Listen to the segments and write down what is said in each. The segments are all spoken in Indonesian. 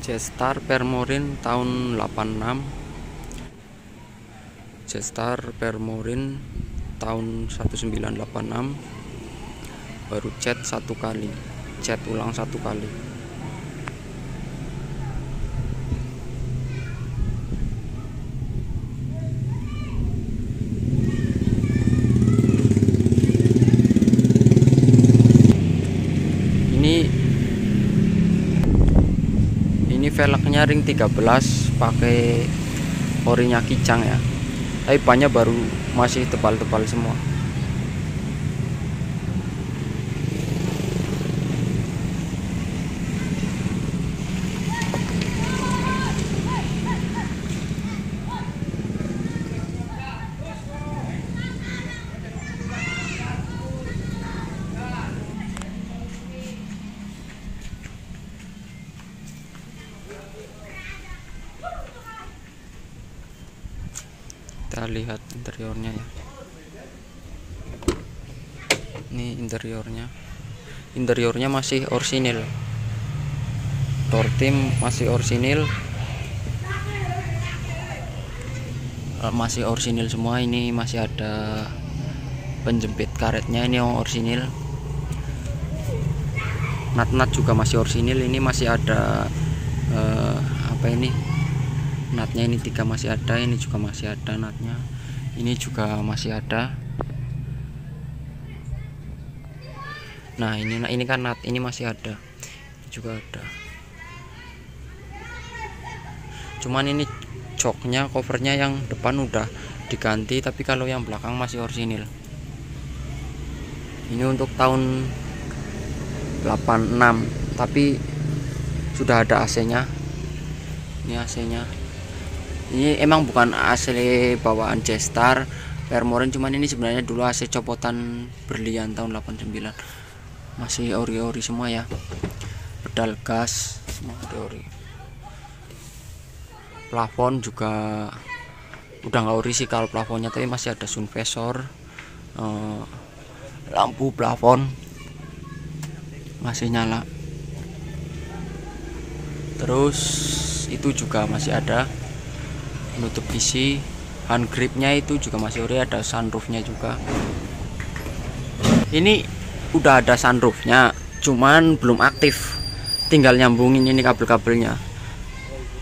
Jetstar Permorin tahun 86. Jetstar Permorin tahun 1986 baru cat satu kali, cat ulang satu kali. Ini velgnya ring 13 pakai orinya Kijang ya. Tapi bannya baru masih tebal-tebal semua. Kita lihat interiornya ya. Ini interiornya masih orsinil, door trim masih orsinil, semua. Ini masih ada penjepit karetnya, ini yang orsinil. Nat juga masih orsinil. Ini masih ada natnya, ini 3 masih ada, ini juga masih ada natnya, ini juga masih ada. Nah ini kan nat, ini masih ada, ini juga ada. Cuman ini joknya, covernya yang depan udah diganti, tapi kalau yang belakang masih orsinil. Ini untuk tahun 86, tapi sudah ada AC-nya. Ini AC-nya. Ini emang bukan AC bawaan Jetstar Permorin, cuman ini sebenarnya dulu AC copotan berlian tahun 89. Masih ori-ori semua ya. Pedal gas semua ori. Plafon juga udah nggak ori sih kalau plafonnya, tapi masih ada sunvisor. Lampu plafon masih nyala. Terus itu juga masih ada penutup isi, hand gripnya itu juga masih ori, ada sunroofnya juga. Ini udah ada sunroofnya, cuman belum aktif, tinggal nyambungin ini kabel-kabelnya.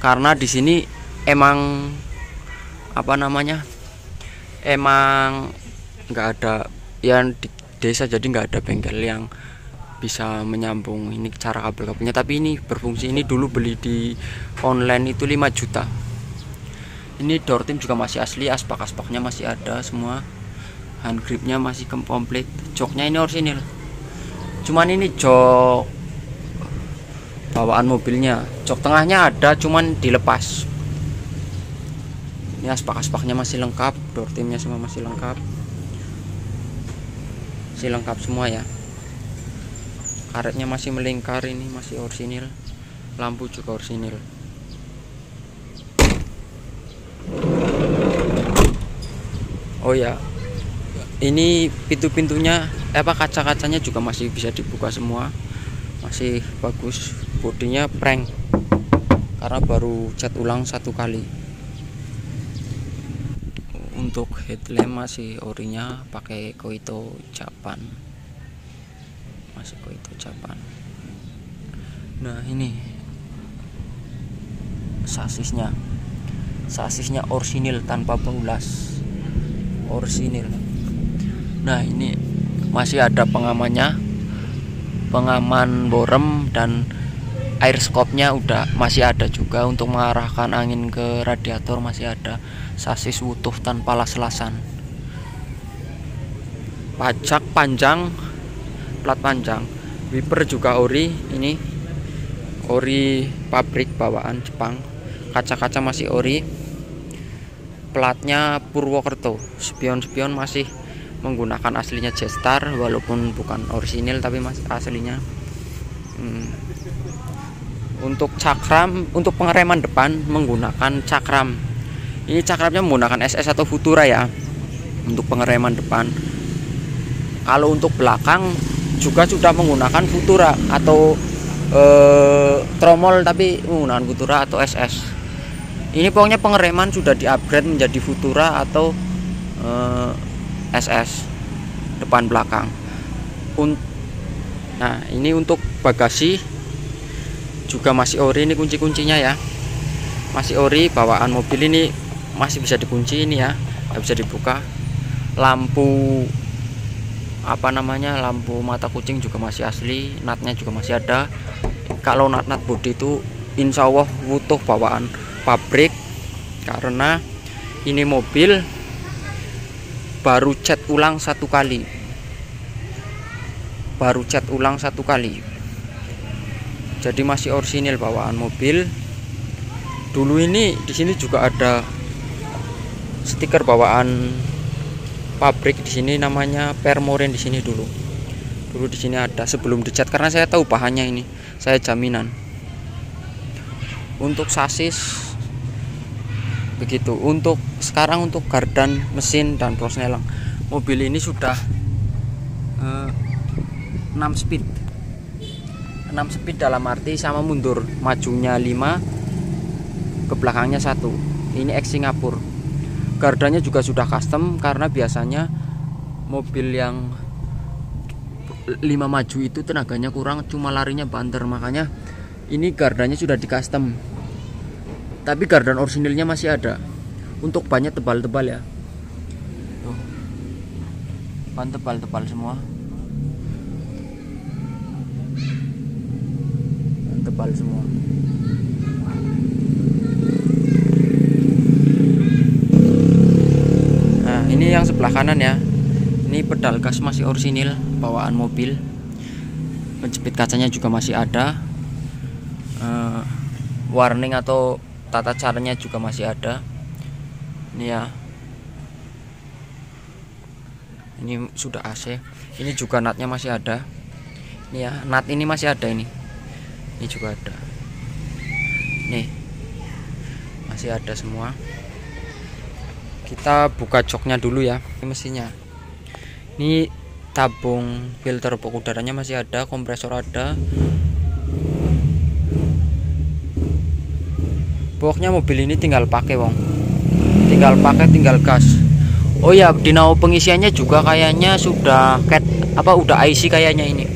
Karena di sini emang emang nggak ada yang di desa, jadi nggak ada bengkel yang bisa menyambung ini cara kabel-kabelnya. Tapi ini berfungsi. Ini dulu beli di online itu 5 juta. Ini door trim juga masih asli, aspak-aspaknya masih ada semua, hand gripnya masih komplit, joknya ini orsinil. Cuman ini jok bawaan mobilnya, jok tengahnya ada cuman dilepas. Ini aspak-aspaknya masih lengkap, door trimnya semua masih lengkap, semua ya. Karetnya masih melingkar, ini masih orsinil, lampu juga orsinil. Oh ya, ini pintu-pintunya kaca-kacanya juga masih bisa dibuka semua, masih bagus. Bodinya prank karena baru cat ulang satu kali. Untuk headlamp masih orinya pakai Koito Japan, masih Koito Japan. Nah ini sasisnya orsinil tanpa pengulas, orsinil. Nah ini masih ada pengamannya, pengaman borem, dan air skopnya udah masih ada juga untuk mengarahkan angin ke radiator, masih ada. Sasis utuh tanpa las-lasan, pajak panjang, plat panjang, wiper juga ori. Ini ori pabrik bawaan Jepang, kaca-kaca masih ori, platnya Purwokerto, spion-spion masih menggunakan aslinya Jetstar, walaupun bukan orisinil tapi masih aslinya. Untuk cakram, untuk pengereman depan menggunakan cakram. Ini cakramnya menggunakan SS atau Futura ya, untuk pengereman depan. Kalau untuk belakang juga sudah menggunakan Futura atau tromol tapi menggunakan Futura atau SS. Ini pokoknya pengereman sudah di-upgrade menjadi Futura atau SS depan belakang. Nah, ini untuk bagasi juga masih ori, ini kunci-kuncinya ya. Masih ori, bawaan mobil ini masih bisa dikunci ini ya, nggak bisa dibuka. Lampu lampu mata kucing juga masih asli, natnya juga masih ada. Kalau nat bodi itu insya Allah butuh bawaan pabrik, karena ini mobil baru cat ulang satu kali, jadi masih orisinil bawaan mobil. Dulu ini di sini juga ada stiker bawaan pabrik, di sini namanya Permorin. Di sini dulu di sini ada sebelum dicat, karena saya tahu bahannya ini, saya jaminan. Untuk sasis begitu. Untuk sekarang untuk gardan, mesin dan prosnelang, mobil ini sudah 6 speed dalam arti sama mundur, majunya 5, ke belakangnya 1. Ini X Singapura. Gardannya juga sudah custom, karena biasanya mobil yang 5 maju itu tenaganya kurang, cuma larinya banter, makanya ini gardannya sudah di custom. Tapi gardan orisinilnya masih ada. Untuk bannya tebal-tebal ya. Tuh. Ban tebal-tebal semua. Tebal semua. Nah, ini yang sebelah kanan ya. Ini pedal gas masih orisinil bawaan mobil. Penjepit kacanya juga masih ada. Warning atau tata caranya juga masih ada. Ini ya. Ini sudah AC. Ini juga natnya masih ada. Ini ya, nat ini masih ada ini. Ini juga ada. Nih. Masih ada semua. Kita buka joknya dulu ya. Ini mesinnya. Ini tabung filter pok udaranya masih ada, kompresor ada. Pokoknya mobil ini tinggal pakai wong. Tinggal gas. Oh ya, dinamo pengisiannya juga kayaknya sudah udah IC kayaknya ini.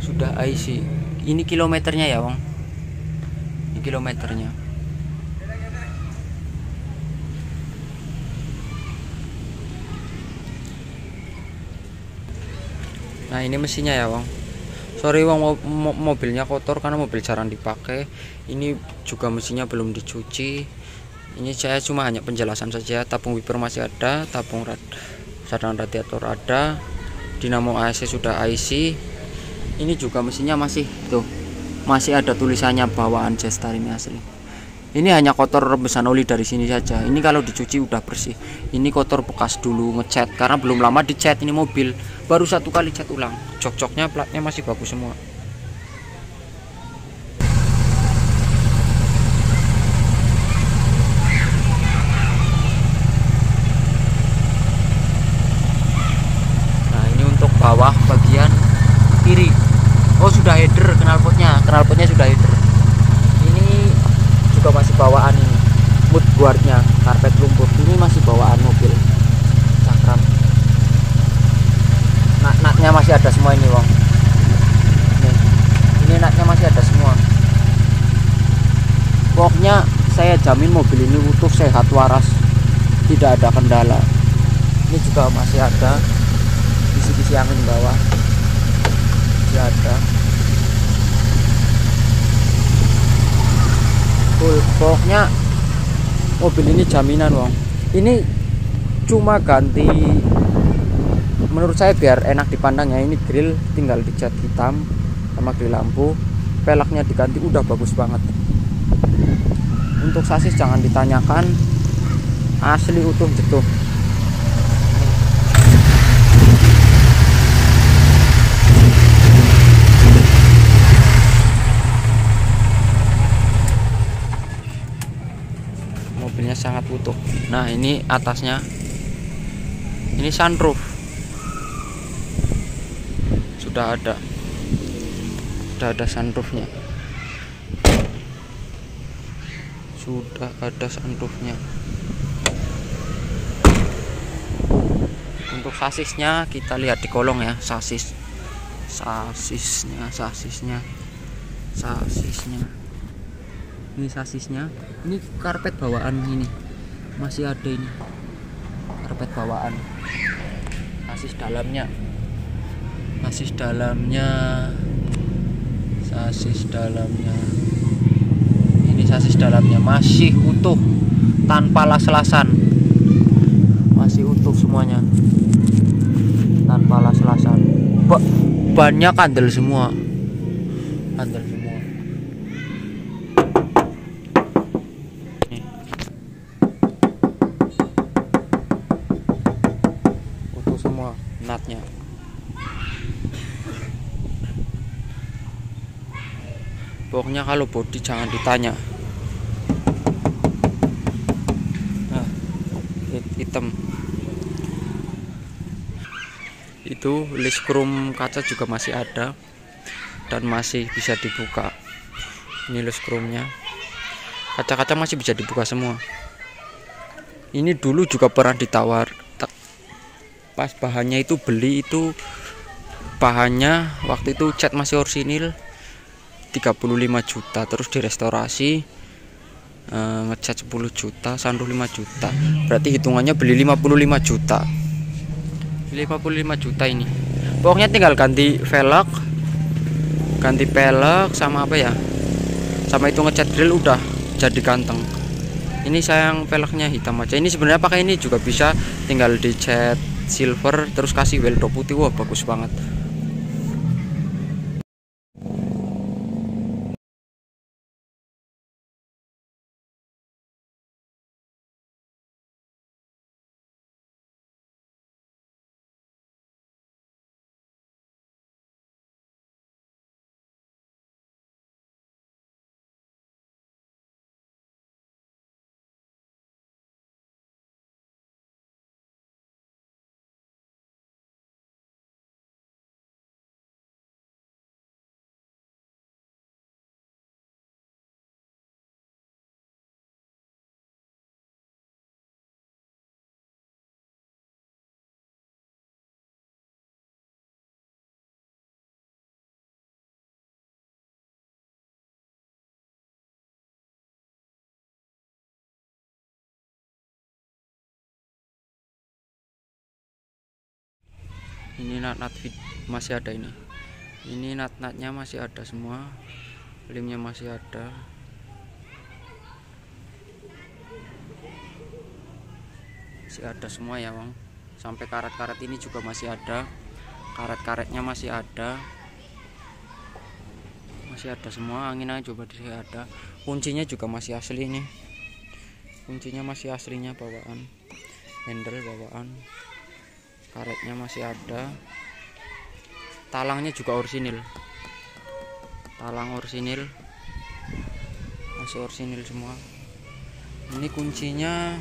Sudah IC. Ini kilometernya ya, wong. Ini kilometernya. Nah, ini mesinnya ya, wong. Sorry wong, mobilnya kotor karena mobil jarang dipakai. Ini juga mesinnya belum dicuci. Ini saya cuma hanya penjelasan saja. Tabung wiper masih ada, tabung cadangan radiator ada, dinamo AC sudah IC. Ini juga mesinnya masih ada tulisannya bawaan Jetstar ini asli. Ini hanya kotor rebesan oli dari sini saja. Ini kalau dicuci udah bersih. Ini kotor bekas dulu ngecat, karena belum lama dicat ini mobil. Baru 1 kali cat ulang. Jok-joknya platnya masih bagus semua. Nah, ini untuk bawah bagian kiri. Oh, sudah header knalpotnya sudah header. Ini juga masih bawaan ini. Mood guardnya, karpet lumpur. Ini masih bawaan mobil. Cakram. Natnya masih ada semua ini, wong. Ini natnya masih ada semua. Pokoknya saya jamin mobil ini utuh, sehat, waras, tidak ada kendala. Ini juga masih ada kisi-kisi angin bawah, masih ada. Pokoknya mobil ini jaminan, wong. Ini cuma ganti, menurut saya biar enak dipandang ya, ini grill tinggal dicat hitam sama grill lampu, peleknya diganti, udah bagus banget. Untuk sasis jangan ditanyakan, asli utuh jetuh. Mobilnya sangat utuh. Nah, ini atasnya, ini sunroof sudah ada. sudah ada sunroofnya. Sudah ada sunroofnya. Untuk sasisnya kita lihat di kolong ya, sasisnya ini sasisnya. Ini karpet bawaan, ini masih ada, ini karpet bawaan. Sasis dalamnya ini sasis dalamnya masih utuh tanpa las-lasan, masih utuh semuanya tanpa las-lasan. Bannya kandel semua. Nih. Utuh semua natnya. Pokoknya kalau bodi jangan ditanya. Nah, hitam. Itu list krom kaca juga masih ada dan masih bisa dibuka. Ini list kromnya. Kaca-kaca masih bisa dibuka semua. Ini dulu juga pernah ditawar. Pas bahannya itu beli itu bahannya waktu itu cat masih orsinil 35 juta, terus direstorasi ngecat 10 juta, sunroof 5 juta. Berarti hitungannya beli 55 juta. 55 juta ini. Pokoknya tinggal ganti velg, ganti pelek sama apa ya? Sama itu ngecat grill udah jadi ganteng. Ini sayang peleknya hitam aja. Ini sebenarnya pakai ini juga bisa, tinggal dicat silver terus kasih weldo putih. Wah, bagus banget. Ini nat masih ada ini. Ini nat-natnya masih ada semua. Lemnya masih ada. Masih ada semua ya, Bang. Sampai karet-karet ini juga masih ada. Karet-karetnya masih ada. Masih ada semua. Anginnya coba disini ada. Kuncinya juga masih asli nih. Kuncinya masih aslinya bawaan. Handle bawaan. Karetnya masih ada. Talangnya juga orsinil. Talang orsinil. Masih orsinil semua. Ini kuncinya.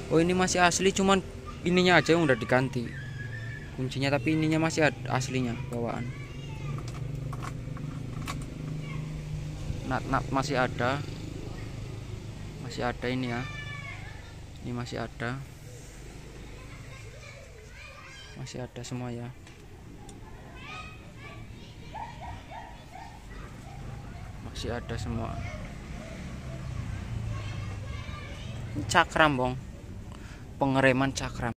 Oh, ini masih asli, cuman ininya aja yang udah diganti. Kuncinya, tapi ininya masih aslinya bawaan. Nat masih ada. Masih ada ini ya. Ini masih ada. Masih ada semua ya. Masih ada semua. Cakram, Bang. Pengereman cakram.